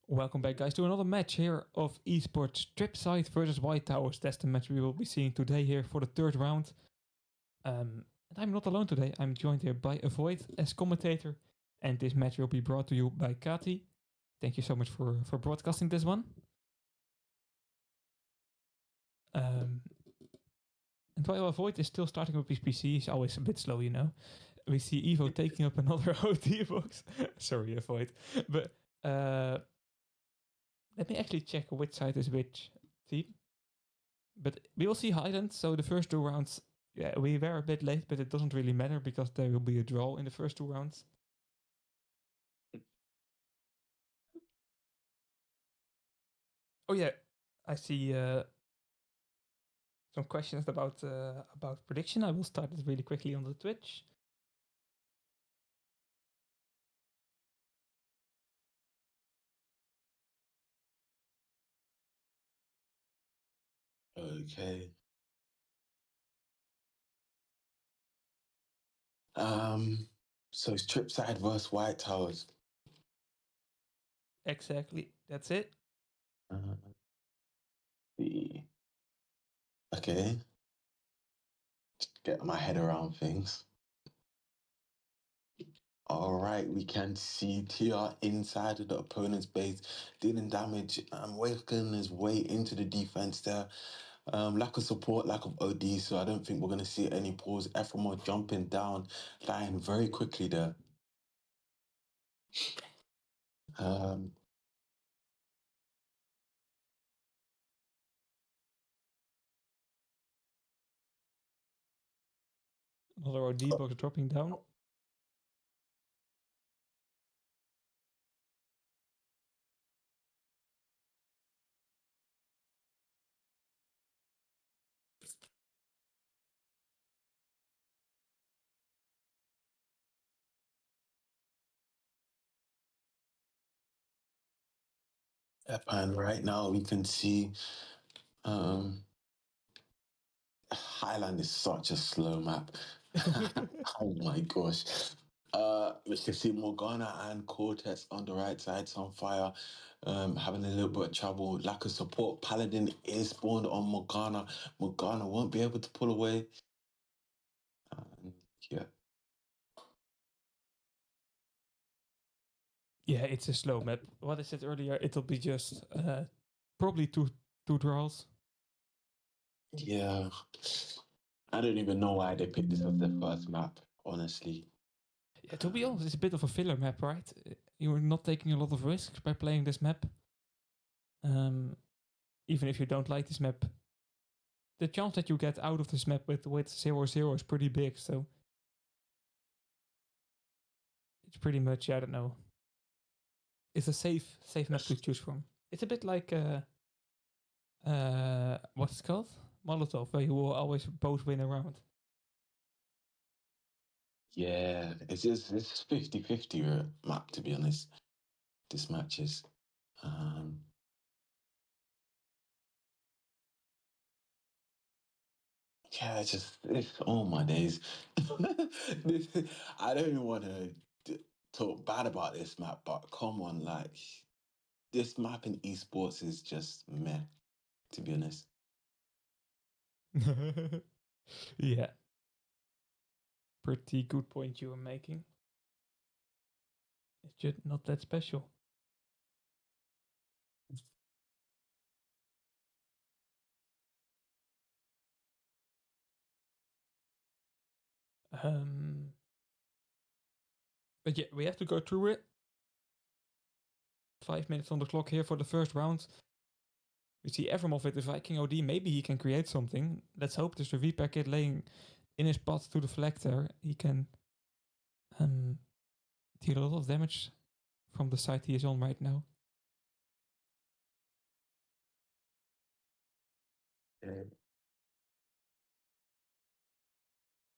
Welcome back, guys, to another match here of esports TRIPSIDE versus White Towers. That's the match we will be seeing today here for the third round. And I'm not alone today. I'm joined here by Avoid as commentator, and this match will be brought to you by Kati. Thank you so much for broadcasting this one. And while Avoid is still starting with his PC, he's always a bit slow, you know. We see Evo taking up another OT box. Sorry, Avoid. But let me actually check which side is which team. But we will see Highland. So the first two rounds, yeah, we were a bit late, but it doesn't really matter because there will be a draw in the first two rounds. Oh yeah, I see some questions about prediction. I will start it really quickly on the Twitch. Okay. So it's TRIPSIDE versus White Towers. Exactly, that's it. The okay. Get my head around things. All right, we can see TR inside of the opponent's base, dealing damage and working his way into the defense there. Lack of support, lack of OD, so I don't think we're going to see any pause. Ephraim jumping down, dying very quickly there. Um, Another OD box dropping down. and right now we can see Highland is such a slow map. Oh my gosh. We can see Morgana and Cortex on the right side, Sunfire, having a little bit of trouble, lack of support. Paladin is spawned on Morgana. Morgana won't be able to pull away. Yeah. Yeah, it's a slow map. What I said earlier, it'll be just probably two draws. Yeah. I don't even know why they picked this as their first map, honestly. Yeah, to be honest, it's a bit of a filler map, right? You're not taking a lot of risks by playing this map. Even if you don't like this map, the chance that you get out of this map with 0-0 is pretty big. So it's pretty much, I don't know. It's a safe map to choose from. It's a bit like what's it called? Molotov, where you will always both win a round. Yeah, it's 50-50 map, to be honest. This match is. Yeah, it's all my days. I don't even want to talk bad about this map, but come on, like this map in esports is just meh, to be honest. Yeah. Pretty good point you are making. It's just not that special. But yeah, we have to go through it. 5 minutes on the clock here for the first round. We see Evrimov with the Viking OD. Maybe he can create something. Let's hope there's a V packet laying in his path to the flag there. He can deal a lot of damage from the side he is on right now.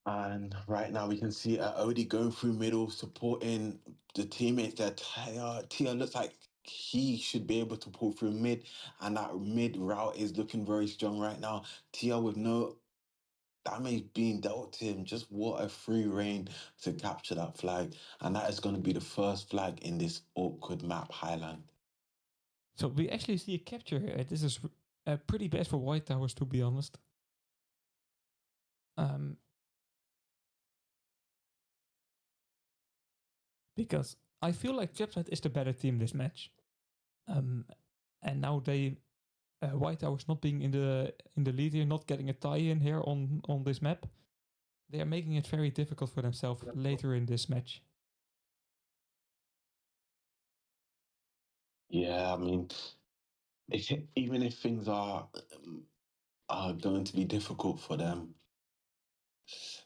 And right now we can see Odie going through middle, supporting the teammates there. Tia looks like he should be able to pull through mid, and that mid route is looking very strong right now. Tia with no damage being dealt to him, just what a free reign to capture that flag. And that is going to be the first flag in this awkward map, Highland. So we actually see a capture here. This is pretty bad for White Towers, to be honest. Um, because I feel like TRIPSIDE is the better team this match. And now White Towers not being in the lead here, not getting a tie-in here on this map, they are making it very difficult for themselves later in this match. Yeah, I mean, even if things are going to be difficult for them,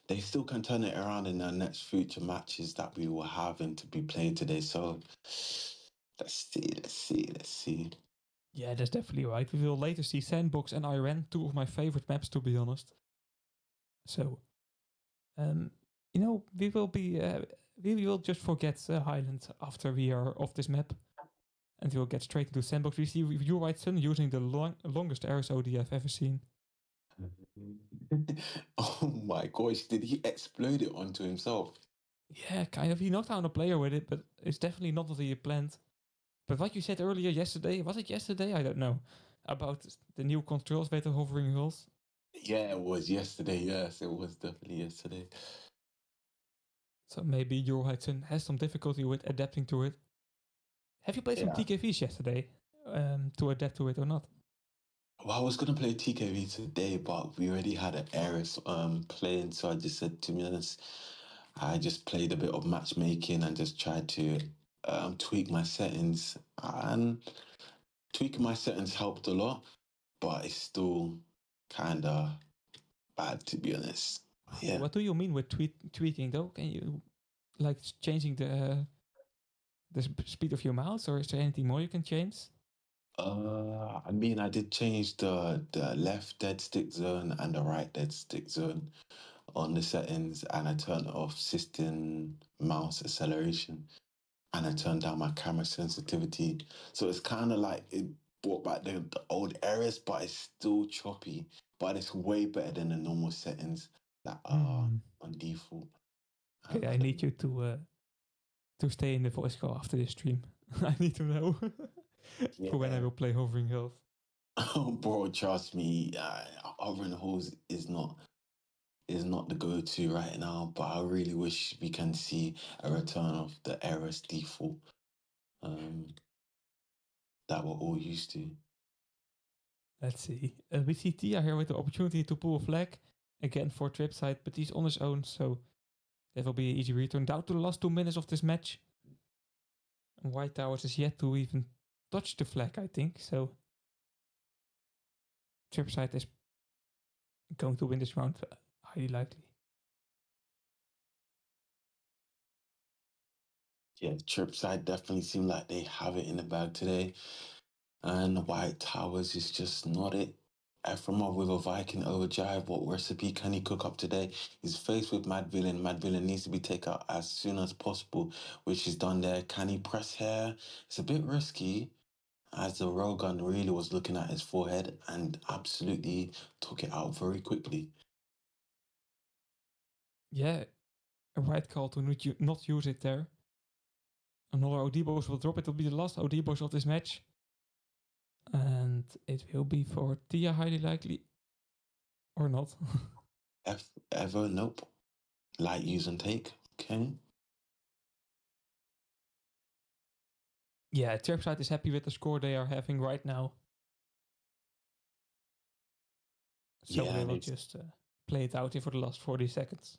they still can turn it around in their next future matches that we will have and to be playing today. So let's see. Yeah, that's definitely right. We will later see Sandbox and Iran, two of my favorite maps, to be honest. So, we will be we will just forget Highland after we are off this map, and we will get straight into Sandbox. We see Your White Sun using the longest arrows OD I've ever seen. Oh my gosh, did he explode it onto himself? Yeah, kind of. He knocked down a player with it, but it's definitely not what he planned. But what you said earlier yesterday, was it yesterday? I don't know. About the new controls with the hovering hills. Yeah, it was yesterday. Yes, it was definitely yesterday. So maybe Your White Sun has some difficulty with adapting to it. Have you played some Yeah. TKVs yesterday to adapt to it or not? Well, I was gonna play TKV today, but we already had an Ares playing, so I just said, to be honest, I just played a bit of matchmaking and just tried to tweak my settings. And tweaking my settings helped a lot, but it's still kind of bad, to be honest. Okay, Yeah. what do you mean with tweaking though? Can you like changing the speed of your mouse, or is there anything more you can change? I mean, I did change the left dead stick zone and the right dead stick zone on the settings, and I turned off system mouse acceleration, and I turned down my camera sensitivity. So it's kind of like it brought back the old errors, but it's still choppy. But it's way better than the normal settings that are on default. Okay, I need you to stay in the voice call after this stream. I need to know for when I Yeah. will play Hovering Hills. Bro, trust me, hovering hose is not the go-to right now, but I really wish we can see a return of the errors default that we're all used to. Let's see. We see Tia here with the opportunity to pull a flag again for TRIPSIDE, but he's on his own, so that will be an easy return. Down to the last 2 minutes of this match. And White Towers is yet to even touch the flag, I think. So TRIPSIDE is going to win this round, highly likely. Yeah, TRIPSIDE definitely seem like they have it in the bag today. And White Towers is just not it. Efremov with a Viking overdrive. What recipe can he cook up today? He's faced with Mad Villain. Mad Villain needs to be taken out as soon as possible, which is done there. Can he press here? It's a bit risky, as the railgun really was looking at his forehead and absolutely took it out very quickly. Yeah, a right call to not use it there. Another OD boss will drop. It will be the last OD boss of this match. And it will be for Tia, highly likely. Or not. Ever? Nope. Light use and take. Okay. Yeah, TRIPSIDE is happy with the score they are having right now. So Yeah, they and will it's just play it out here for the last 40 seconds.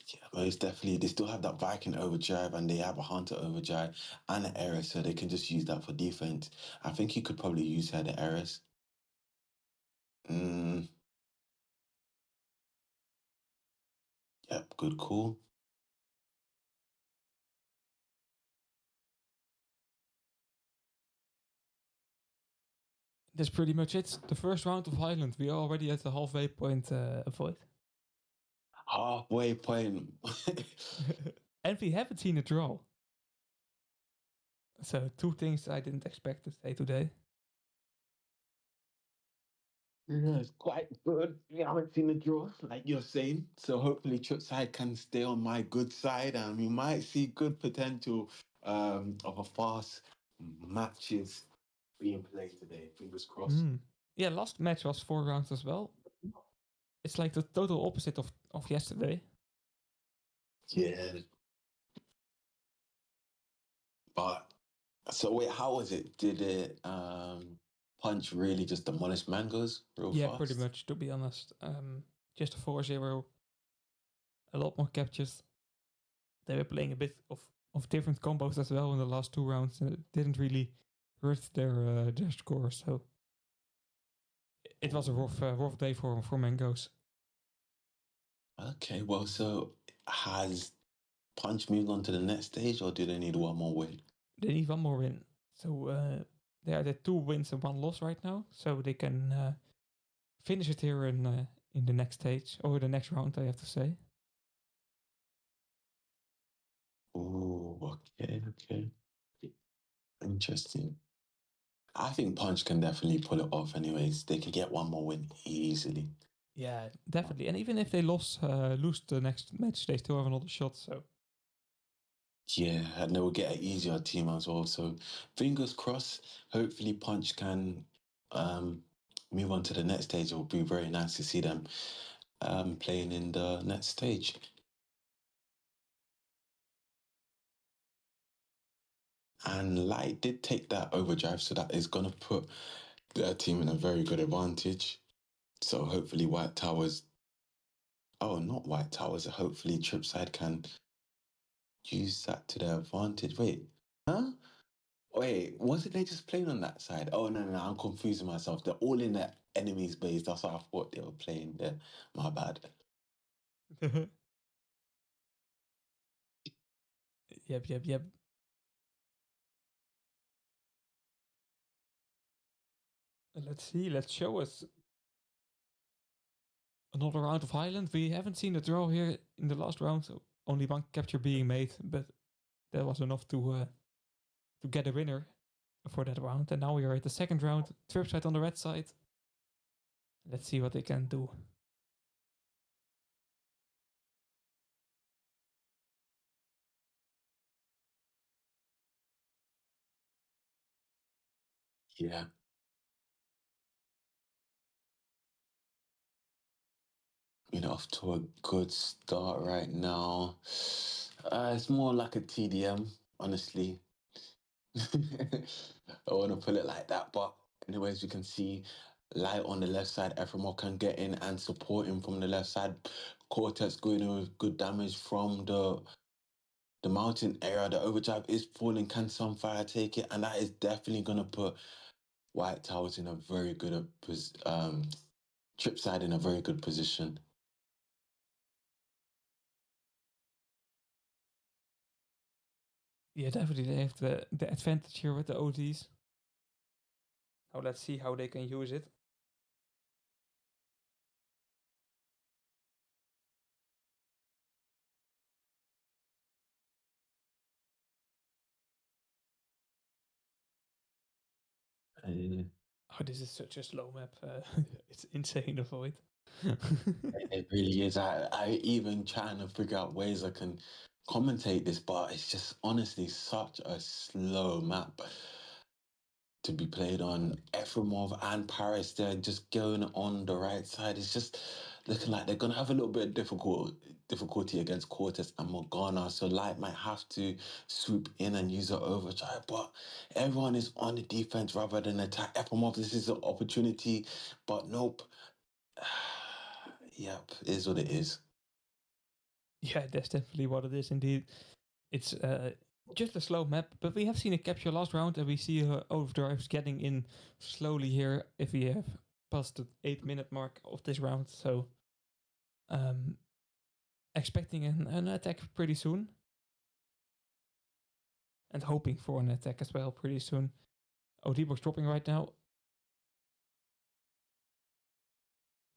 yeah, most definitely. They still have that Viking overdrive and they have a Hunter overdrive and an Eris, so they can just use that for defense. I think you could probably use her the Eris. Mm, yep, good call. That's pretty much it. The first round of Highland. We are already at the halfway point avoid. Halfway point. And we haven't seen a draw. So two things I didn't expect to say today. Yeah, it's quite good. We haven't seen the draw, like you're saying. So hopefully TripSide can stay on my good side and we might see good potential of a fast matches being played today. Fingers crossed. Mm. Yeah, last match was 4 rounds as well. It's like the total opposite of yesterday. Yeah, but so wait, how was it? Did it Punch really just demolish Mangoes real Yeah, pretty fast? much, to be honest. Just a 4-0, a lot more captures. They were playing a bit of different combos as well in the last 2 rounds, and it didn't really hurt their score. So it was a rough day for Mangoes. Okay, well, so has Punch moved on to the next stage, or do they need one more win? They need one more win. So they are at 2 wins and 1 loss right now, so they can finish it here in the next stage or the next round, I have to say. Oh, okay. Interesting. I think Punch can definitely pull it off anyways. They could get one more win easily. Yeah, definitely. And even if they lose the next match, they still have another shot. So Yeah, and they will get an easier team as well. So fingers crossed, hopefully Punch can move on to the next stage. It will be very nice to see them playing in the next stage. And Light did take that overdrive, so that is going to put their team in a very good advantage. So hopefully White Towers, oh, not White Towers, hopefully Tripside can use that to their advantage. Wait, huh? Wait, wasn't they just playing on that side? Oh, no, I'm confusing myself. They're all in the enemy's base. That's what I thought they were playing there. My bad. yep. Let's see. Let's show us another round of Highland. We haven't seen a draw here in the last round. So only one capture being made, but that was enough to get a winner for that round. And now we are at the second round. Tripside on the red side. Let's see what they can do. Yeah. Off to a good start right now. It's more like a TDM, honestly. I want to put it like that. But anyways, we can see Light on the left side. Ephraimov can get in and support him from the left side. Cortex going in with good damage from the mountain area. The overdrive is falling. Can Sunfire take it? And that is definitely going to put White Towers in a very good Tripside in a very good position. Yeah, definitely they have the advantage here with the ODs. Now let's see how they can use it. Oh, this is such a slow map. It's insane to avoid. It really is. I even trying to figure out ways I can commentate this, but it's just honestly such a slow map to be played on. Efremov and Paris, they're just going on the right side. It's just looking like they're gonna have a little bit of difficulty against Cortes and Morgana. So Light might have to swoop in and use an overdrive. But everyone is on the defense rather than attack. Efremov, this is an opportunity, but nope. Yep, is what it is. Yeah, that's definitely what it is indeed. It's just a slow map, but we have seen a capture last round, and we see overdrives getting in slowly here if we have past the 8 minute mark of this round. So um, expecting an attack pretty soon, and hoping for an attack as well pretty soon. OD box dropping right now.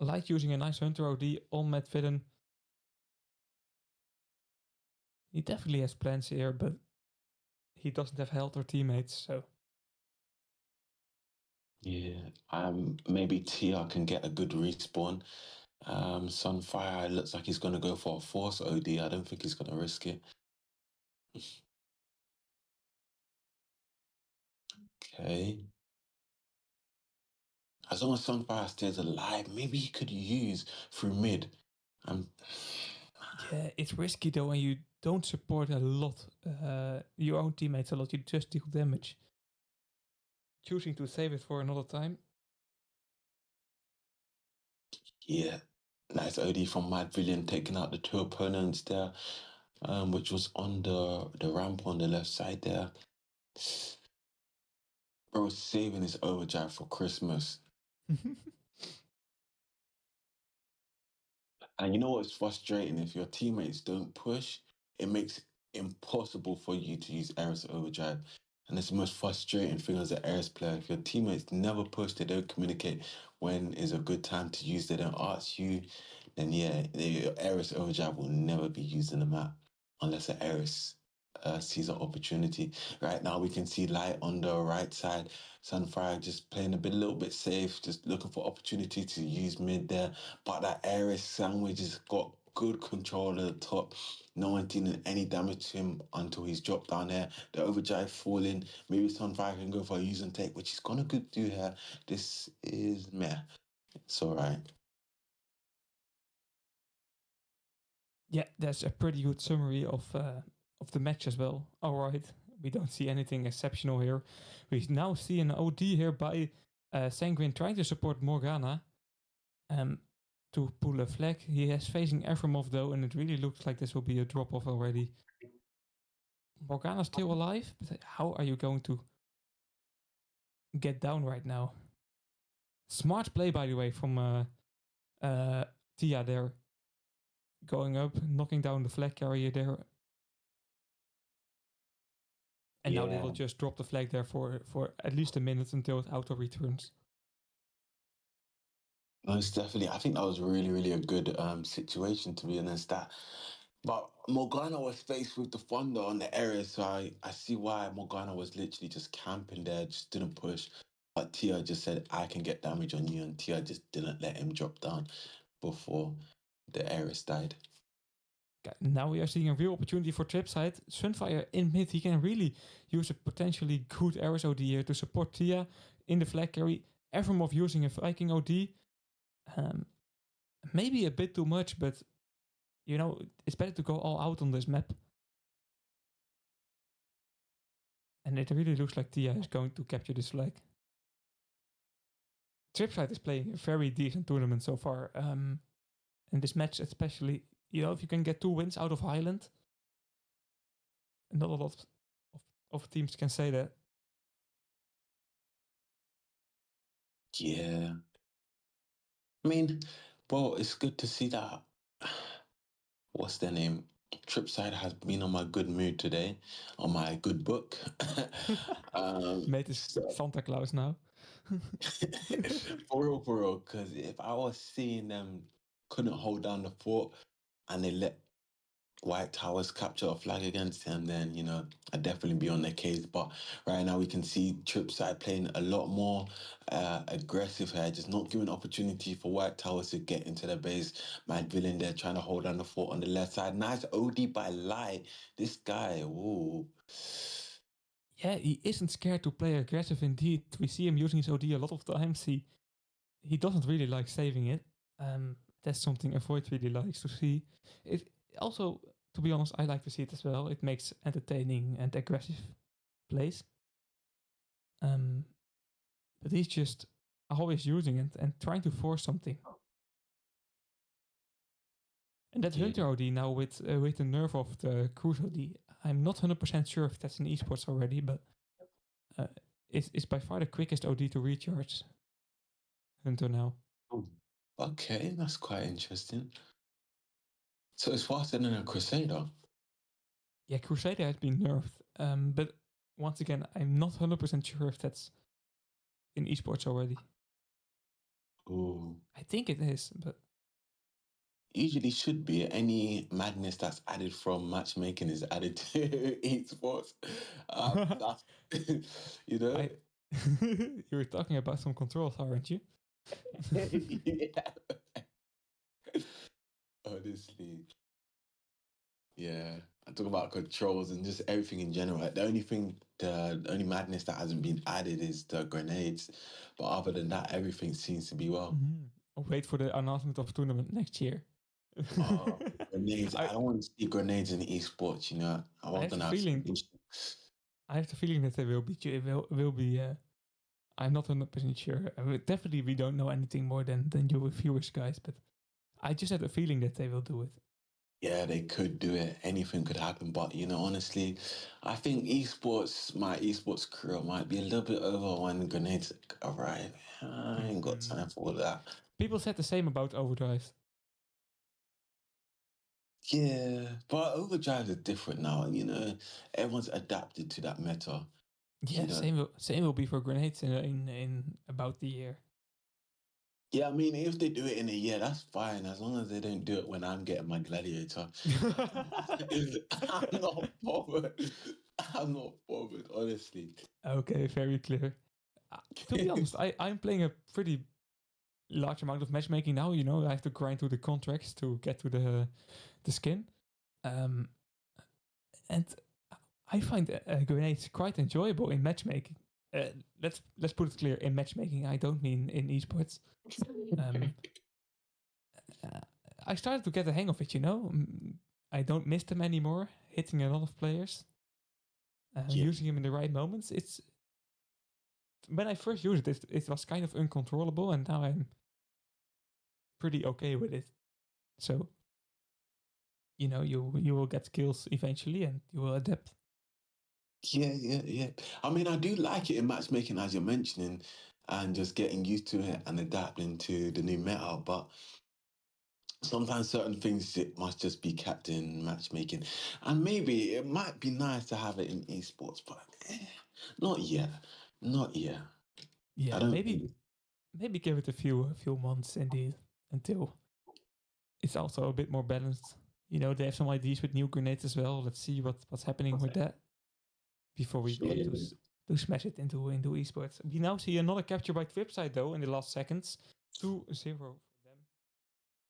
Light using a nice Hunter OD on Matt Vidden. He definitely has plans here, but he doesn't have health or teammates, so Yeah. Maybe TR can get a good respawn. Sunfire looks like he's gonna go for a force OD. I don't think he's gonna risk it. Okay. As long as Sunfire stays alive, maybe he could use through mid. Um, Yeah, it's risky though, and you don't support a lot, your own teammates a lot. You just deal damage. Choosing to save it for another time. yeah. Nice OD from Mad Villain taking out the two opponents there, which was on the ramp on the left side there. Bro, saving his overdrive for Christmas. And you know what's frustrating? If your teammates don't push, it makes it impossible for you to use Eris overdrive. And it's the most frustrating thing as an Eris player. If your teammates never push, they don't communicate when is a good time to use, they don't ask you, then yeah, your Eris overdrive will never be used in the map unless an Eris sees an opportunity. Right now, we can see Light on the right side. Sunfire just playing a little bit safe, just looking for opportunity to use mid there. But that Ares sandwich has got good control at the top. No one dealing any damage to him until he's dropped down there. The overdrive falling. Maybe Sunfire can go for a use and take, which he's gonna good do here. This is meh. It's alright. Yeah, that's a pretty good summary of the match as well. All right, we don't see anything exceptional here. We now see an OD here by Sanguine trying to support Morgana um, to pull a flag. He is facing Efremov though, and it really looks like this will be a drop off already. Morgana's still alive, but how are you going to get down right now? Smart play, by the way, from Tia there. Going up, knocking down the flag carrier there. And now they Yeah. will just drop the flag there for at least a minute until it auto returns. Most definitely. I think that was really, really a good situation to be honest. But Morgana was faced with the Thunder on the area, so I see why Morgana was literally just camping there, just didn't push. But Tia just said, I can get damage on you, and Tia just didn't let him drop down before the Ares died. Now we are seeing a real opportunity for TRIPSIDE. Sunfire in mid, he can really use a potentially good Ares OD here to support Tia in the flag carry. Evermov using a Viking OD. Um, Maybe a bit too much, but you know, it's better to go all out on this map. And it really looks like Tia is going to capture this flag. TRIPSIDE is playing a very decent tournament so far. In this match, especially, you know, if you can get 2 wins out of Highland, not a lot of teams can say that. Yeah. I mean, bro, it's good to see that. What's their name? Tripside has been on my good mood today, on my good book. Mate is So Santa Claus now. for real, because if I was seeing them couldn't hold down the fort and they let White Towers capture a flag against them, then I'd definitely be on their case. But right now we can see Tripside playing a lot more aggressive here, just not giving opportunity for White Towers to get into their base. Mad Villain there trying to hold down the fort on the left side. Nice OD by Light. This guy, ooh. Yeah, he isn't scared to play aggressive indeed. We see him using his OD a lot of times. He doesn't really like saving it. That's something Avoid really likes to see. It also, to be honest, I like to see it as well. It makes entertaining and aggressive plays. But he's just always using it and trying to force something. And that Yeah. Hunter OD now with the nerf of the Cruise OD, I'm not 100% sure if that's in esports already, but uh, it's by far the quickest OD to recharge Hunter now. Oh, okay, that's quite interesting. So it's faster than a Crusader. Yeah, Crusader has been nerfed, but once again, I'm not 100% sure if that's in esports already. Ooh. I think it is, but Usually should be. Any madness that's added from matchmaking is added to esports. That's, you know, I you're talking about some controls, aren't you? honestly, yeah. I talk about controls and just everything in general. Like, the only madness that hasn't been added is the grenades. But other than that, everything seems to be well. I'll wait for the announcement of tournament next year. Oh, grenades. I I don't want to see grenades in esports, you know. I I want have to the have some feeling that they will be will be. I'm not 100% sure. Definitely, we don't know anything more than you viewers, guys. But I just had a feeling that they will do it. Yeah, they could do it. Anything could happen. But, you know, honestly, I think my esports career might be a little bit over when grenades arrive. I ain't got Mhm. time for all that. People said the same about Overdrive. Yeah, but Overdrive is different now. You know, everyone's adapted to that meta. You Yeah, know, same will be for grenades in about the year. yeah, I mean, if they do it in a year, that's fine, as long as they don't do it when I'm getting my gladiator. I'm not bothered. I'm not bothered, honestly. Okay, very clear. To be honest, I'm playing a pretty large amount of matchmaking now. You know, I have to grind through the contracts to get to the skin, um, and I find grenades quite enjoyable in matchmaking. Uh, let's put it clear: in matchmaking, I don't mean in esports. Um, uh, I started to get the hang of it. You know, I don't miss them anymore. Hitting a lot of players, Yeah, using them in the right moments. It's when I first used it, it was kind of uncontrollable, and now I'm pretty okay with it. So you know, you will get skills eventually, and you will adapt. yeah. I mean, I do like it in matchmaking, as you're mentioning, and just getting used to it and adapting to the new meta. But sometimes certain things it must just be kept in matchmaking, and maybe it might be nice to have it in esports, but not yet, not yet. I Yeah, don't think. maybe give it a few months indeed until it's also a bit more balanced. You know, they have some ideas with new grenades as well. Let's see what's happening with that before we go Yeah, to smash it into esports. We now see another capture by TRIPSIDE though in the last seconds, 2-0 for them.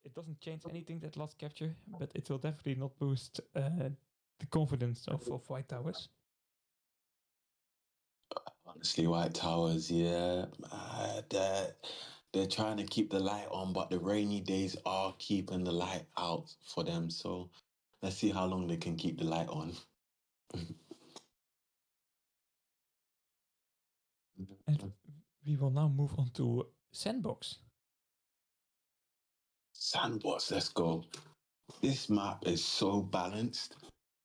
It doesn't change anything that last capture, but it will definitely not boost the confidence of White Towers. honestly, White Towers, yeah, they're trying to keep the light on, but the rainy days are keeping the light out for them. So let's see how long they can keep the light on. And we will now move on to Sandbox. Sandbox, let's go. This map is so balanced.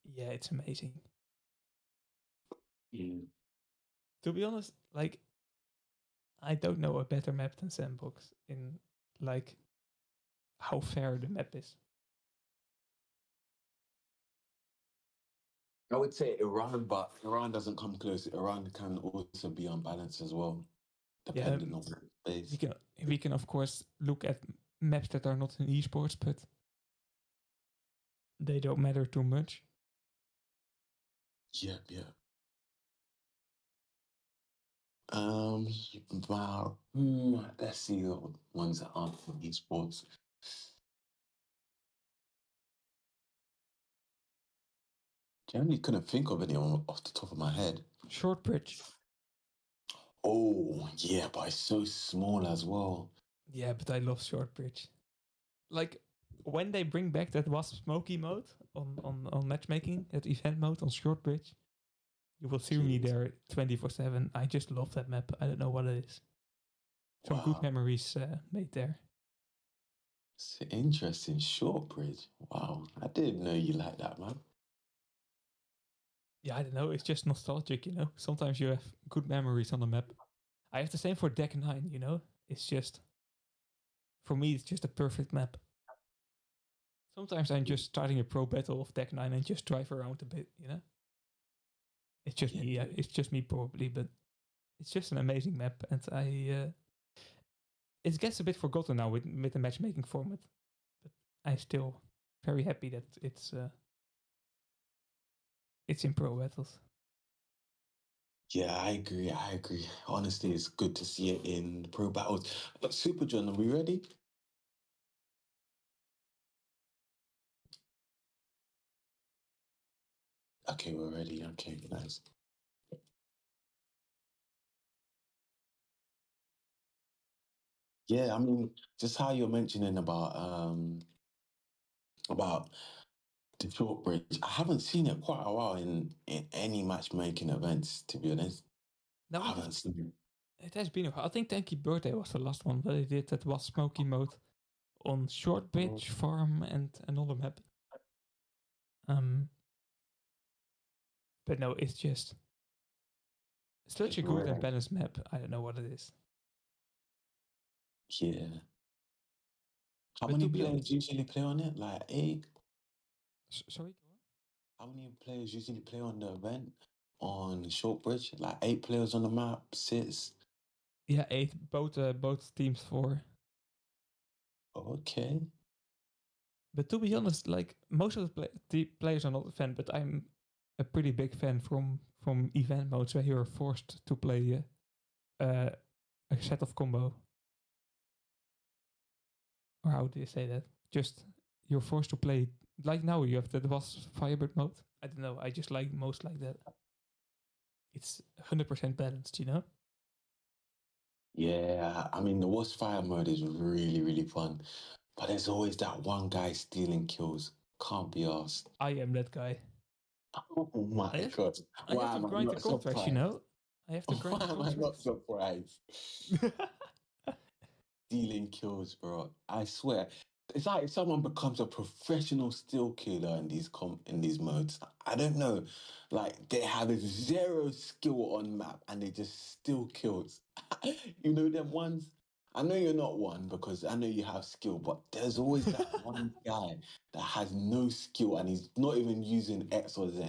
Yeah, it's amazing. Yeah. To be honest, like I don't know a better map than Sandbox in like how fair the map is. I would say Iran, but Iran doesn't come close. Iran can also be unbalanced as well, Yeah, depending on the we base. can we can of course look at maps that are not in esports, but they don't matter too much. Yeah. Um, wow. Let's see the ones that aren't from esports. Generally, couldn't think of anyone off the top of my head. Short bridge. Oh, yeah, but it's so small as well. Yeah, but I love short bridge. Like when they bring back that was smoky mode on matchmaking, that event mode on short bridge, you will see me Yeah. there 24/7. I just love that map. I don't know what it is. Some good Wow, memories made there. it's interesting. Short bridge. Wow, I didn't know you like that, man. Yeah, I don't know. It's just nostalgic, you know. Sometimes you have good memories on the map. I have the same for Deck 9, you know. It's just for me, it's just a perfect map. Sometimes I'm just starting a pro battle of Deck 9 and just drive around a bit, you know. It's just Yeah, me. Yeah, it's just me probably, but it's just an amazing map, and it gets a bit forgotten now with the matchmaking format. But I'm still very happy that it's in pro battles. yeah, I agree. I agree. Honestly, it's good to see it in the pro battles. But Super John, are we ready? Okay, we're ready. Okay, nice. Yeah, I mean, just how you're mentioning about the short bridge. I haven't seen it quite a while in any matchmaking events, to be honest. Now I haven't seen it. it has been a while. I think Tanky Birthday was the last one that they did that was smoky mode on Short Oh, Bridge, Farm, and another map. Um, but no, it's just such a good and right. balanced map. I don't know what it is. Yeah. How But many to be players honest, usually play on it? Like eight? sorry, go on. How many players usually play on the event on short bridge? Like 8 players on the map, six. Yeah, eight. Both teams four. Okay. But to be honest, like most of the players are not a fan, but I'm a pretty big fan from event modes where you're forced to play uh, a set of combo. Or how do you say that? Just you're forced to play like now you have the was Firebird mode. I don't know. I just like most like that. It's 100% balanced, you know. Yeah, I mean the Wasp Fire mode is really, really fun. But there's always that one guy stealing kills. Can't be asked. I am that guy. Oh I my have God. I have Why to am I grind the not contracts, you surprised? know. I have to grind Why the am I not contracts. surprised? Stealing kills, bro. I swear. It's like if someone becomes a professional steal killer in these modes. I don't know. Like they have a zero skill on map and they just steal kills. You know them ones? I know you're not one because I know you have skill, but there's always that one guy that has no skill and he's not even using X or Z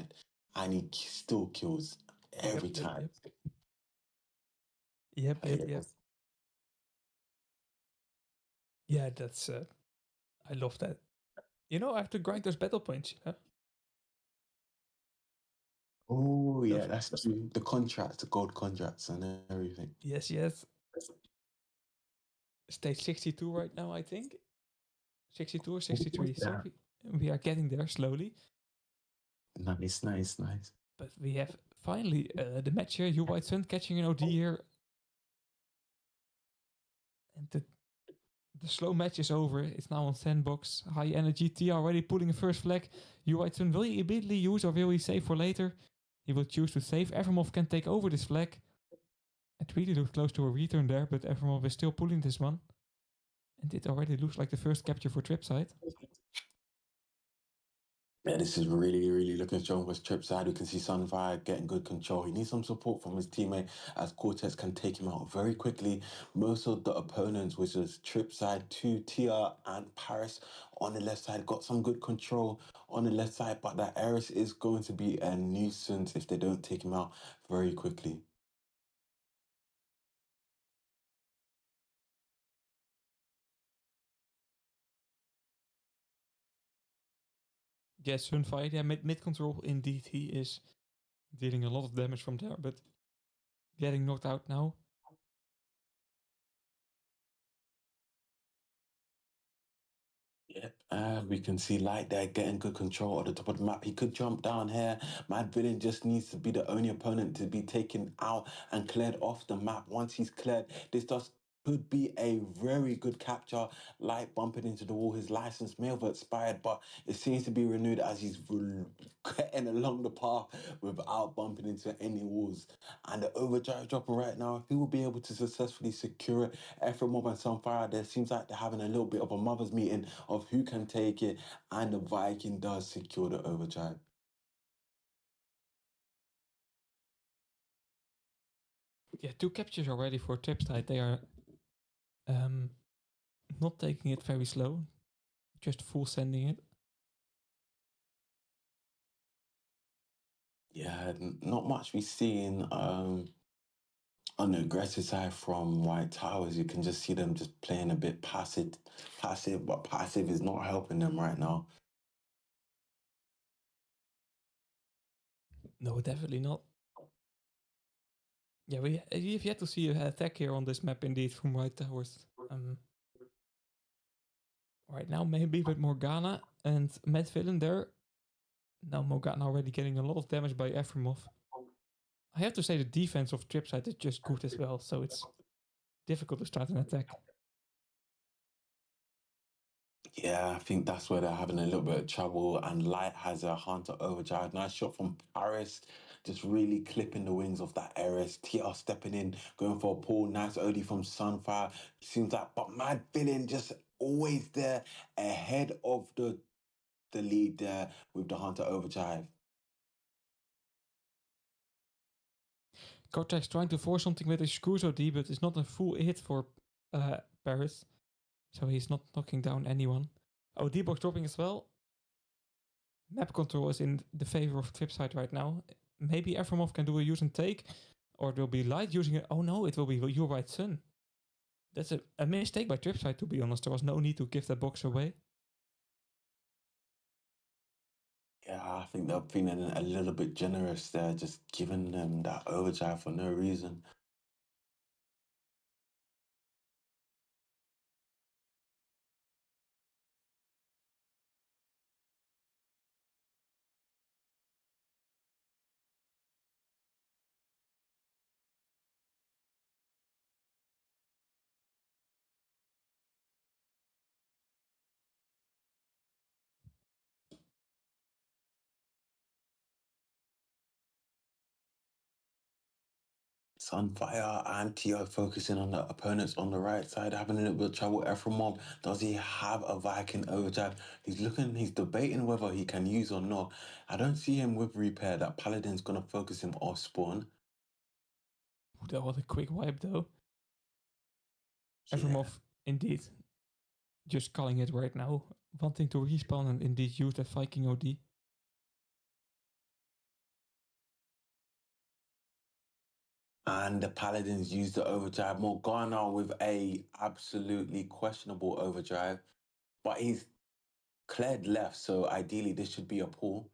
and he still kills Yep, every yep, time. yep, yep, yep, yep. Yeah, that's. I love that. You know, I have to grind those battle points. You know, Oh yeah, those. that's true. The contracts, the gold contracts and everything. Yes, yes. Stage 62 right now, I think. 62 or 63. So Yeah. we are getting there slowly. Nice, nice, nice. But we have finally the match here. You White Sun catching an OD here. And the slow match is over. It's now on sandbox. High energy. T already pulling a first flag. You White Sun will he immediately use or will he save for later? He will choose to save. Evermov can take over this flag. It really looks close to a return there, but Evermov is still pulling this one. And it already looks like the first capture for TRIPSIDE. Yeah, this is really, really looking strong for TRIPSIDE. We can see Sunfire getting good control. He needs some support from his teammate as Cortex can take him out very quickly. Most of the opponents, which is TRIPSIDE, 2, TR, and Paris on the left side, got some good control on the left side, but that Eris is going to be a nuisance if they don't take him out very quickly. Yes, Sunfire, yeah, mid control, indeed, he is dealing a lot of damage from there, but getting knocked out now. Yep, we can see Light there getting good control at the top of the map. He could jump down here. Mad Villain just needs to be the only opponent to be taken out and cleared off the map. Once he's cleared, this does could be a very good capture. Light bumping into the wall. His license may have expired, but it seems to be renewed as he's getting along the path without bumping into any walls. And the overdrive dropper right now, he will be able to successfully secure it. Mob and Sunfire, there seems like they're having a little bit of a mother's meeting of who can take it, and the Viking does secure the overdrive. Yeah, two captures already for TRIPSIDE. They are um, not taking it very slow, just full sending it. Yeah, not much we seen on the aggressive side from White Towers. You can just see them just playing a bit passive, but passive is not helping them right now. No, definitely not. Yeah, we've yet to see an attack here on this map, indeed, from White Towers. Right now, maybe with Morgana and Mad Villain there. Now Morgana already getting a lot of damage by Efremov. I have to say the defense of Tripside is just good as well, so it's difficult to start an attack. Yeah, I think that's where they're having a little bit of trouble. And Light has a Hunter overdrive. Nice shot from Paris, just really clipping the wings of that Eris. TR stepping in, going for a pull. Nice OD from Sunfire. Seems like, but Mad Villain just always there ahead of the lead there with the Hunter overdrive. Cortex trying to force something with his Screws OD, but it's not a full hit for Paris, so he's not knocking down anyone. OD box dropping as well. Map control is in the favor of Tripside right now. Maybe Efremov can do a use and take, or it will be Light using it. Oh no, it will be Your Right Sun. That's a mistake by Tripside, to be honest. There was no need to give that box away. Yeah, I think they're feeling a little bit generous there, just giving them that overdrive for no reason. Sunfire and TR focusing on the opponents on the right side, having a little bit of trouble. Efremov, does he have a Viking overdrive? He's debating whether he can use or not. I don't see him with repair. That Paladin's gonna focus him off spawn. That was a quick wipe though. Yeah. Efremov, indeed, just calling it right now, wanting to respawn and indeed use that Viking OD. And the Paladins use the overdrive. Morgana with a absolutely questionable overdrive, but he's cleared left, so ideally this should be a pull.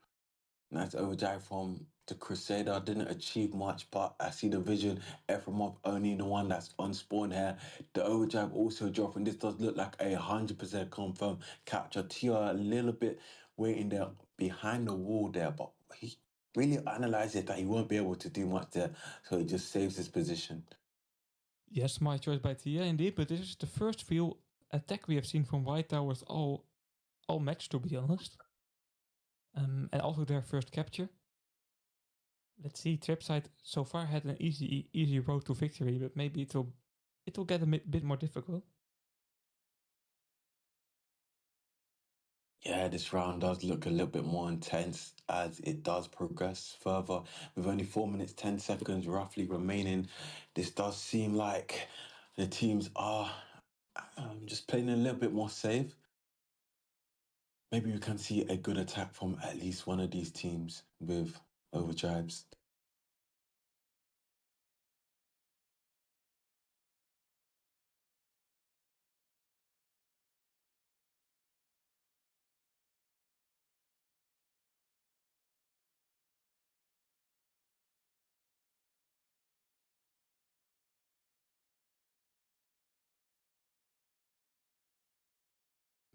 Nice overdrive from the Crusader. Didn't achieve much, but I see the vision. Efremov only the one that's on spawn here. The overdrive also dropping. This does look like 100% confirmed capture. TR a little bit waiting there behind the wall there, but he really analyzes that he won't be able to do much there, so he just saves his position. Yes, my choice by Tia indeed, but this is the first real attack we have seen from White Towers all match, to be honest. And also their first capture. Let's see, Tripside so far had an easy road to victory, but maybe it will get a bit more difficult. Yeah, this round does look a little bit more intense as it does progress further. With only 4 minutes, 10 seconds roughly remaining, this does seem like the teams are just playing a little bit more safe. Maybe we can see a good attack from at least one of these teams with overdrives.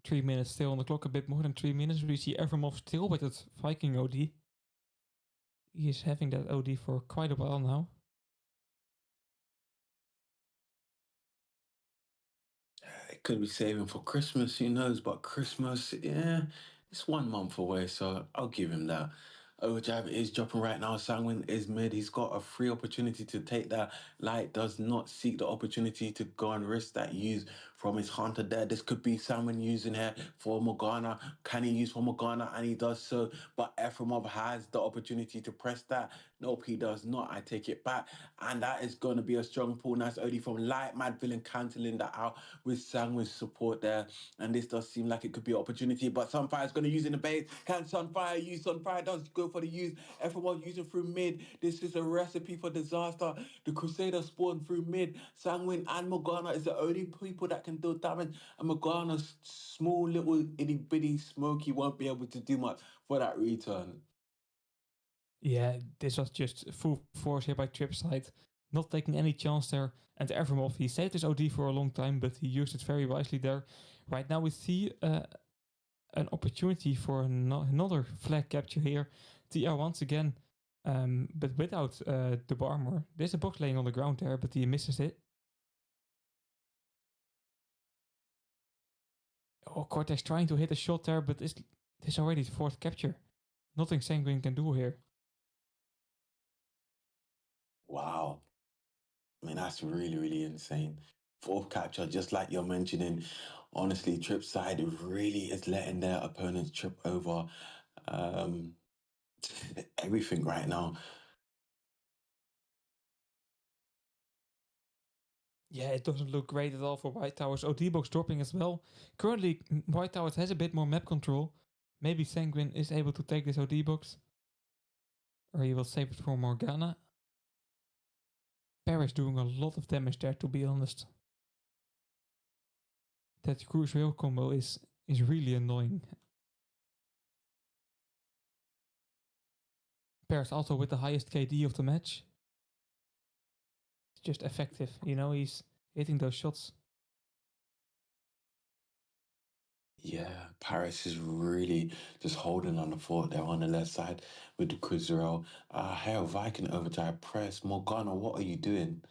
Three minutes still on the clock, a bit more than 3 minutes. We see Evermov still with its Viking OD. He is having that OD for quite a while now. It could be saving for Christmas, who knows? But Christmas, yeah, it's 1 month away, so I'll give him that. Overdrive is dropping right now. Sanguine is mid. He's got a free opportunity to take that. Light does not seek the opportunity to go and risk that use from his Hunter there. This could be Sanguine using here for Morgana. Can he use for Morgana? And he does so. But Efremov has the opportunity to press that. Nope, he does not. I take it back. And that is going to be a strong pull. Nice OD from Light. Mad Villain cancelling that out with Sanguine's support there. And this does seem like it could be an opportunity. But Sunfire's going to use in the base. Can Sunfire use? Sunfire does go for the use. Everyone using through mid. This is a recipe for disaster. The Crusader spawned through mid. Sanguine and Morgana is the only people that can do damage. And Morgana's small little itty bitty smoky won't be able to do much for that return. Yeah, this was just full force here by Tripside. Not taking any chance there. And Evermov, he saved his OD for a long time, but he used it very wisely there. Right now we see an opportunity for another flag capture here. TR once again, but without the armor. There's a box laying on the ground there, but he misses it. Oh, Cortex trying to hit a shot there, but this already the fourth capture. Nothing Sanguine can do here. Wow. I mean, that's really, really insane. Fourth capture, just like you're mentioning, honestly, TRIPSIDE really is letting their opponents trip over um, everything right now. Yeah, it doesn't look great at all for White Towers. OD box dropping as well. Currently, White Towers has a bit more map control. Maybe Sanguine is able to take this OD box. Or he will save it for Morgana. Paris doing a lot of damage there, to be honest. That cruise rail combo is really annoying. Paris also with the highest KD of the match. It's just effective, he's hitting those shots. Yeah, Paris is really just holding on the fort there on the left side with the Cruiserelle. Hell, Viking overdrive press. Morgana, what are you doing?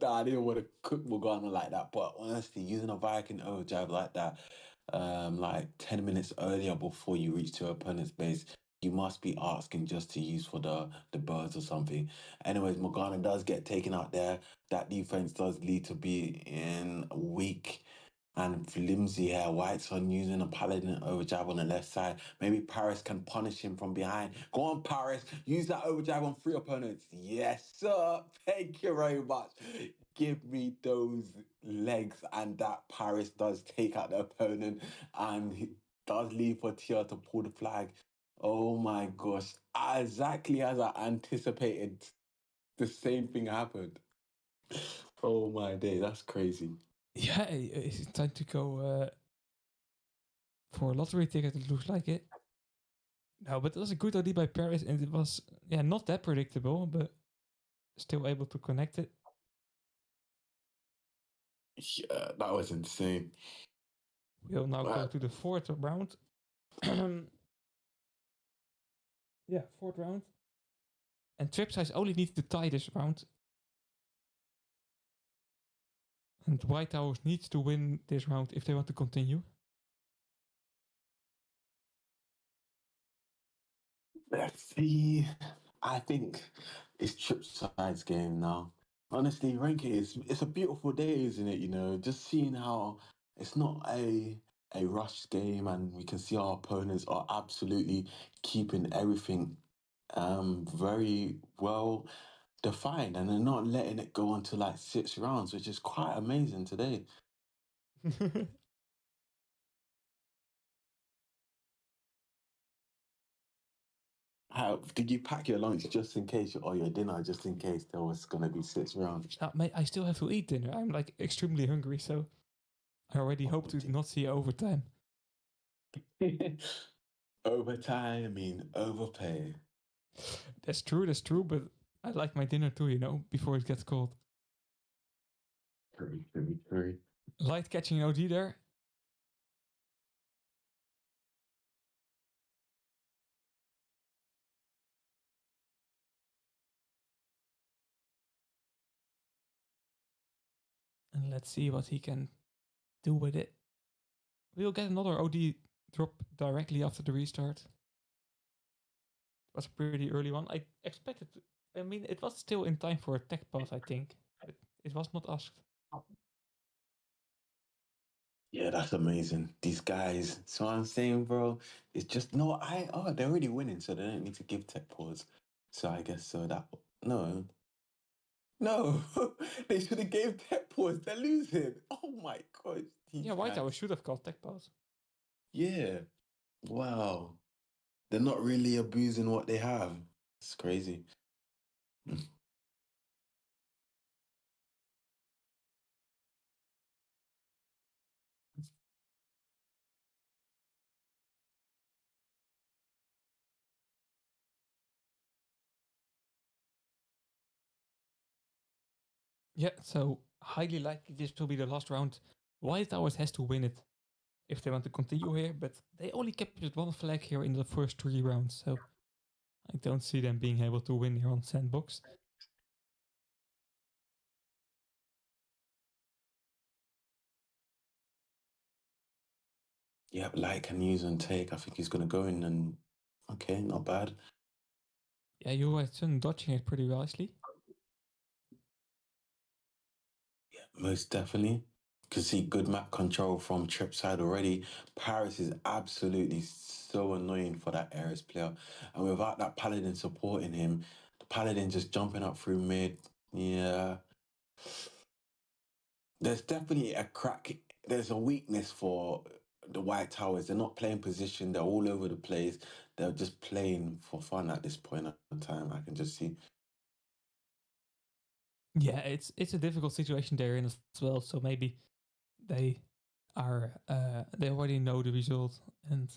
Nah, I didn't want to cook Morgana like that, but honestly, using a Viking overdrive like that, like 10 minutes earlier before you reach to opponent's base, you must be asking just to use for the birds or something. Anyways, Morgana does get taken out there. That defense does lead to be in weak and flimsy here. White's on using a paladin overdrive on the left side. Maybe Paris can punish him from behind. Go on, Paris. Use that overdrive on 3 opponents. Yes, sir. Thank you very much. Give me those legs. And that Paris does take out the opponent and he does leave for Tia to pull the flag. Oh my gosh. Exactly as I anticipated, the same thing happened. Oh my day. That's crazy. Yeah, it's time to go for a lottery ticket, it looks like it. No, but it was a good OD by Paris, and it was not that predictable, but still able to connect it. Yeah, that was insane. We'll now go Right. to the fourth round. Yeah, fourth round. And TRIPSIDE only needs to tie this round. And White Towers needs to win this round if they want to continue. Let's see. I think it's TRIPSIDE's game now. Honestly, ranking is it's a beautiful day, isn't it? Just seeing how it's not a rush game, and we can see our opponents are absolutely keeping everything very well defined, and they're not letting it go on to like 6 rounds, which is quite amazing today. How did you pack your lunch just in case, or your dinner just in case there was gonna be 6 rounds? Mate, I still have to eat dinner. I'm like extremely hungry, so I already hope Oh, to not see overtime. overtime, I mean overpay. That's true, but I like my dinner too, before it gets cold. True, true, true. Light catching OD there. And let's see what he can do with it. We'll get another OD drop directly after the restart. It was a pretty early one. I expected. I mean, it was still in time for a tech pass, I think, but it was not asked. Yeah, that's amazing. These guys. So I'm saying, bro, it's just no. They're already winning, so they don't need to give tech pause. So I guess so that no, no, they should have gave tech pause. They're losing. Oh my god, Yeah, these White House guys. should have called tech pass. Yeah, wow. They're not really abusing what they have. It's crazy. Yeah, so highly likely this will be the last round. White Towers has to win it if they want to continue here, but they only captured one flag here in the first 3 rounds, so I don't see them being able to win here on Sandbox. Yeah, light can use and take. I think he's gonna go in and okay, not bad. Yeah, you were dodging it pretty wisely. Most definitely. Can see good map control from TRIPSIDE already. Paris is absolutely so annoying for that Ares player. And without that Paladin supporting him, the Paladin just jumping up through mid. Yeah. There's definitely a crack. There's a weakness for the White Towers. They're not playing position. They're all over the place. They're just playing for fun at this point in time. I can just see. Yeah, it's a difficult situation they're in as well, so maybe they they already know the result and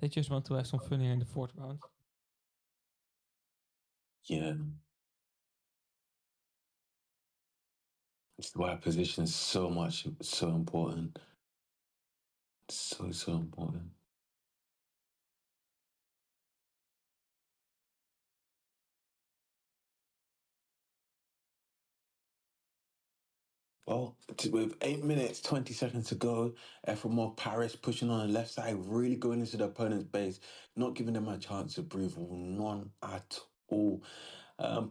they just want to have some fun here in the fourth round. Yeah. It's why position is so important. So important. Well, with 8 minutes, 20 seconds to go, Ephraim Paris pushing on the left side, really going into the opponent's base, not giving them a chance to breathe, none at all.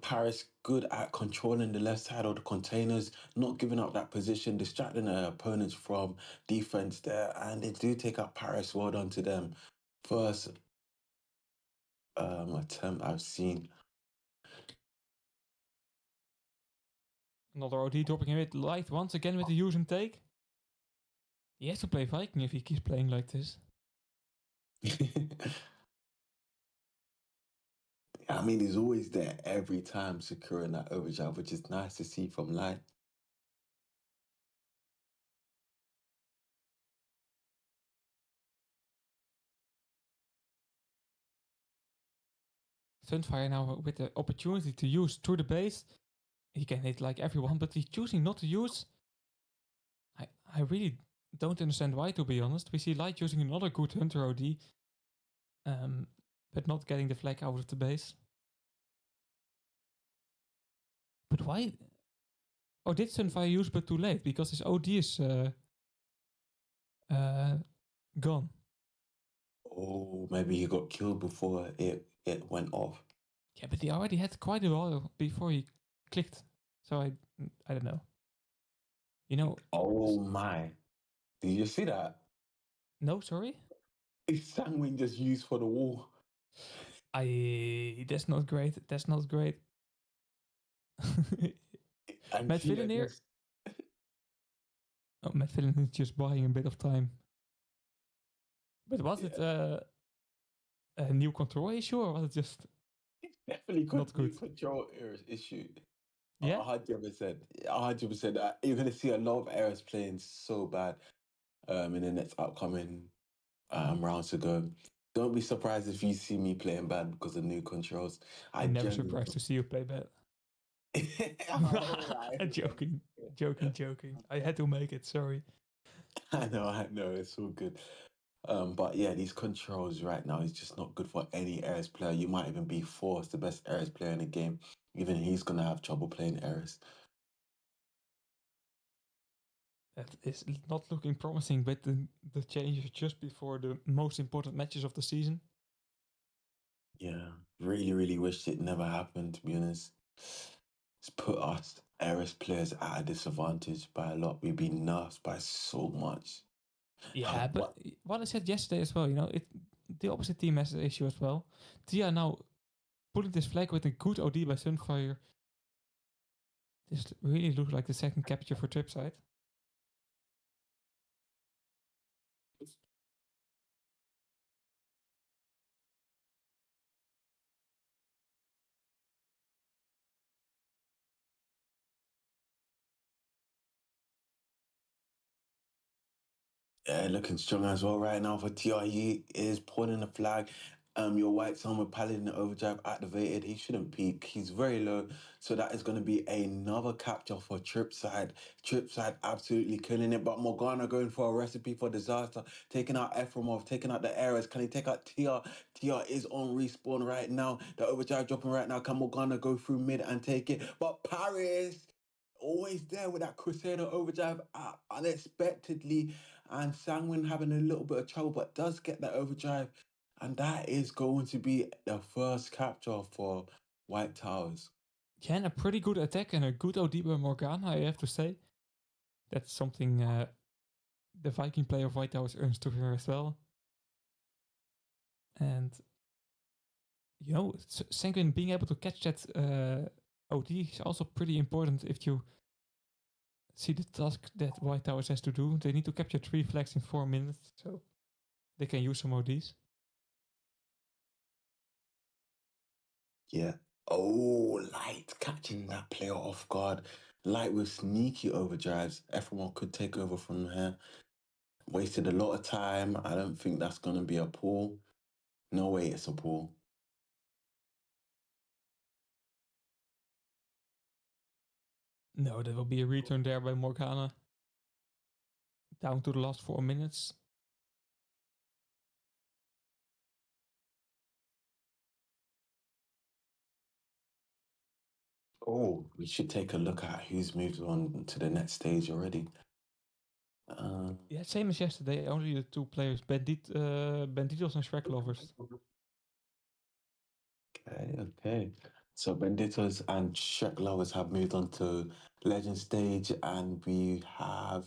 Paris good at controlling the left side of the containers, not giving up that position, distracting the opponents from defense there, and they do take up Paris. Well done to them. First attempt I've seen. Another OD dropping him with light once again with the use and take. He has to play Viking if he keeps playing like this. I mean, he's always there every time securing that overdrive, which is nice to see from Light. Sunfire now with the opportunity to use through the base. He can hit like everyone, but he's choosing not to use. I really don't understand why, to be honest. We see Light using another good Hunter OD, but not getting the flag out of the base. But why? Oh, did Sunfire use but too late? Because his OD is uh, gone. Oh, maybe he got killed before it went off. Yeah, but he already had quite a while before he clicked. So I don't know. You know, Oh my. Did you see that? no, sorry. It's Sangwin just used for the wall. That's not great. That's not great. And Matt Tia Fillion here. just Oh, Matt Fillion is just buying a bit of time. But was it yeah, a new control issue or was it just definitely not could be good? control errors issue. Yeah, 100%. 100%. You're gonna see a lot of errors playing so bad in the next upcoming rounds to go. Don't be surprised if you see me playing bad because of new controls. I I'm never genuinely surprised to see you play bad. all right. Joking, joking. I had to make it. Sorry. I know, it's all good. But yeah, these controls right now is just not good for any Ares player. You might even be forced the best Ares player in the game. Even he's gonna have trouble playing Ares. That is not looking promising, but the changes just before the most important matches of the season. Yeah, really wish it never happened, to be honest. It's put us Ares players at a disadvantage by a lot. We've been nerfed by so much. Yeah, but What? what I said yesterday as well, the opposite team has an issue as well. Tia now pulling this flag with a good OD by Sunfire. This really looks like the second capture for Tripside. Yeah, looking strong as well right now for TRE is pulling the flag. Your white Summer Paladin overdrive activated. He shouldn't peak. He's very low. So that is going to be another capture for TRIPSIDE. TRIPSIDE absolutely killing it. But Morgana going for a recipe for disaster. Taking out Efremov, taking out the errors. Can he take out TR? TR is on respawn right now. The overdrive dropping right now. Can Morgana go through mid and take it? But Paris always there with that Crusader overdrive unexpectedly. And Sangwin having a little bit of trouble, but does get that overdrive. And that is going to be the first capture for White Towers. Yeah, and a pretty good attack and a good OD by Morgana, I have to say. That's something the Viking player of White Towers earns to her as well. And, you know, Sanguine being able to catch that OD is also pretty important if you see the task that White Towers has to do. They need to capture 3 flags in 4 minutes, so they can use some ODs. Yeah. Oh, Light catching that player off guard. Light with sneaky overdrives. Everyone could take over from here. Wasted a lot of time. I don't think that's going to be a pull. No way it's a pull. No, there will be a return there by Morgana. Down to the last 4 minutes. Oh, we should take a look at who's moved on to the next stage already. Yeah, same as yesterday. Only the 2 players, Banditos and Shrek Lovers. Okay. So Benditos and Shrek Lovers have moved on to Legend Stage, and we have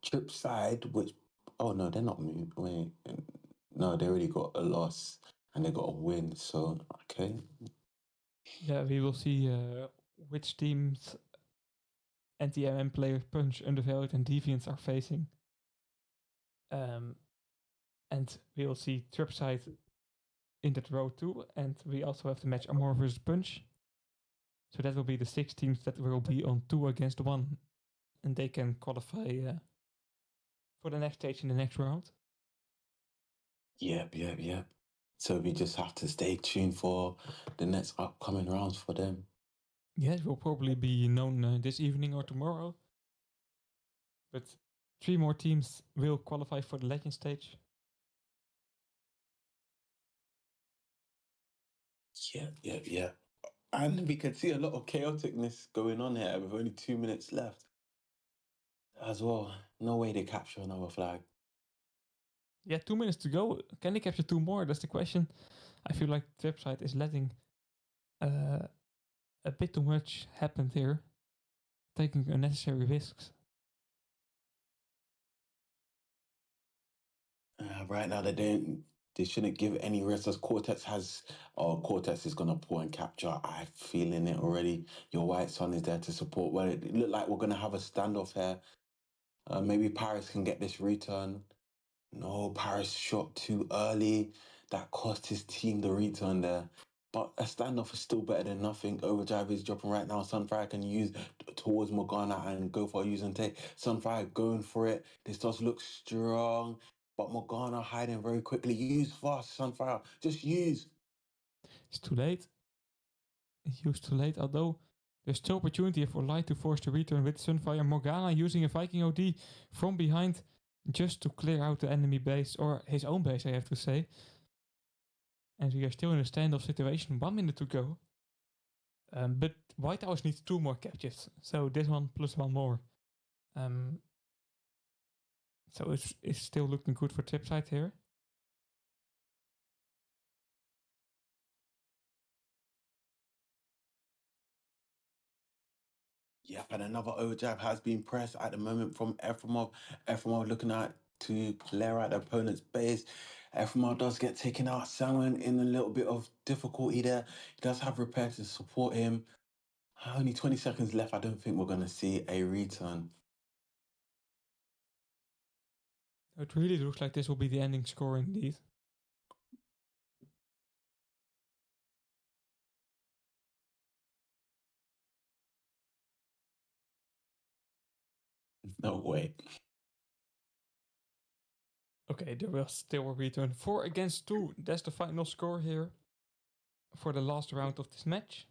TRIPSIDE, which no, they're not moved. Wait, no, they already got a loss and they got a win. So okay. Yeah, we will see which teams anti-MM players Punch, Undervalued, and Deviants are facing. And we will see Tripside in that row too, and we also have the match Amor versus Punch. So that will be the 6 teams that will be on 2 against 1, and they can qualify for the next stage in the next round. Yep. So we just have to stay tuned for the next upcoming rounds for them. Yeah, it will probably be known this evening or tomorrow. But 3 more teams will qualify for the Legend stage. Yeah. And we can see a lot of chaoticness going on here with only 2 minutes left as well. No way they capture another flag. Yeah, 2 minutes to go. Can they capture 2 more? That's the question. I feel like Tripside is letting a bit too much happen here, taking unnecessary risks. Right now, they shouldn't give any rest as Cortex is gonna pull and capture. I'm feeling it already. Your white son is there to support. Well, it looked like we're gonna have a standoff here. Maybe Paris can get this return. No, Paris shot too early. That cost his team the return there. But a standoff is still better than nothing. Overdrive is dropping right now. Sunfire can use towards Morgana and go for a use and take. Sunfire going for it. This does look strong. But Morgana hiding very quickly. Use fast, Sunfire. Just use. It's too late. Used too late, although there's still opportunity for Light to force the return with Sunfire. Morgana using a Viking OD from behind just to clear out the enemy base, or his own base, I have to say. And we are still in a standoff situation, 1 minute to go. But White House needs 2 more captures, so this one plus 1 more. So it's still looking good for Tripside here. Yep, and another overdrive has been pressed at the moment from Efremov. Efremov looking at to clear out the opponent's base. Efremov does get taken out. Sangwon in a little bit of difficulty there. He does have repair to support him. Only 20 seconds left. I don't think we're going to see a return. It really looks like this will be the ending score indeed. No way. Okay, there will still a return. 4-2. That's the final score here for the last round of this match.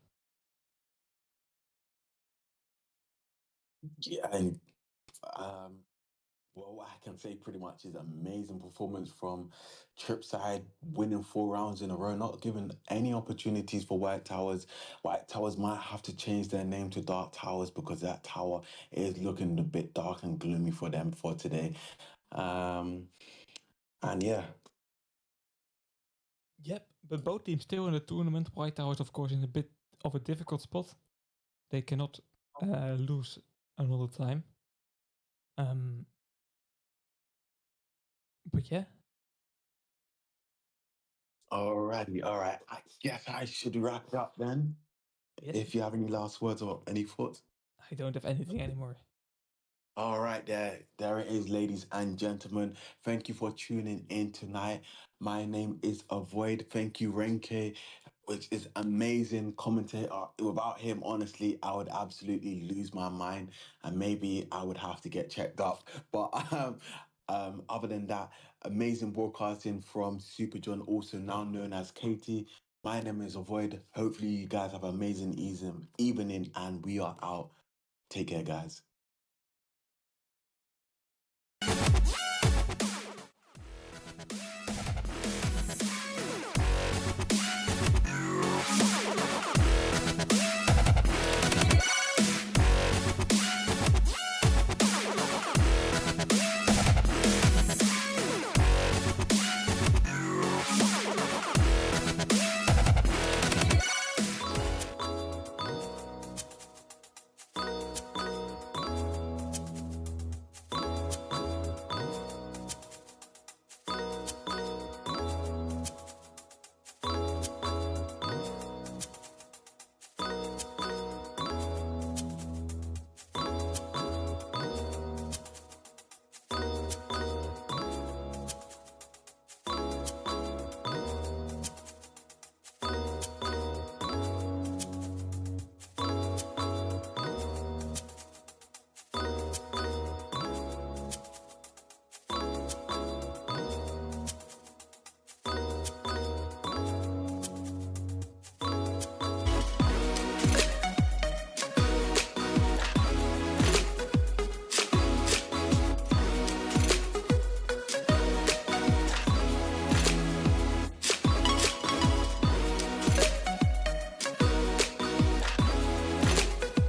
Yeah, and um, well, I can say pretty much is amazing performance from Tripside, winning 4 rounds in a row, not giving any opportunities for White Towers. White Towers might have to change their name to Dark Towers because that tower is looking a bit dark and gloomy for them for today. And yeah. Yep, but both teams still in the tournament. White Towers, of course, in a bit of a difficult spot. They cannot lose another time. But yeah. Alrighty, all right. I guess I should wrap it up then. Yes. If you have any last words or any thoughts. I don't have anything anymore. All right, there it is, ladies and gentlemen. Thank you for tuning in tonight. My name is Avoid. Thank you, Renke, which is amazing commentator. Without him, honestly, I would absolutely lose my mind, and maybe I would have to get checked up. But other than that, amazing broadcasting from Super John, also now known as Katie. My name is Avoid. Hopefully, you guys have an amazing evening, and we are out. Take care, guys.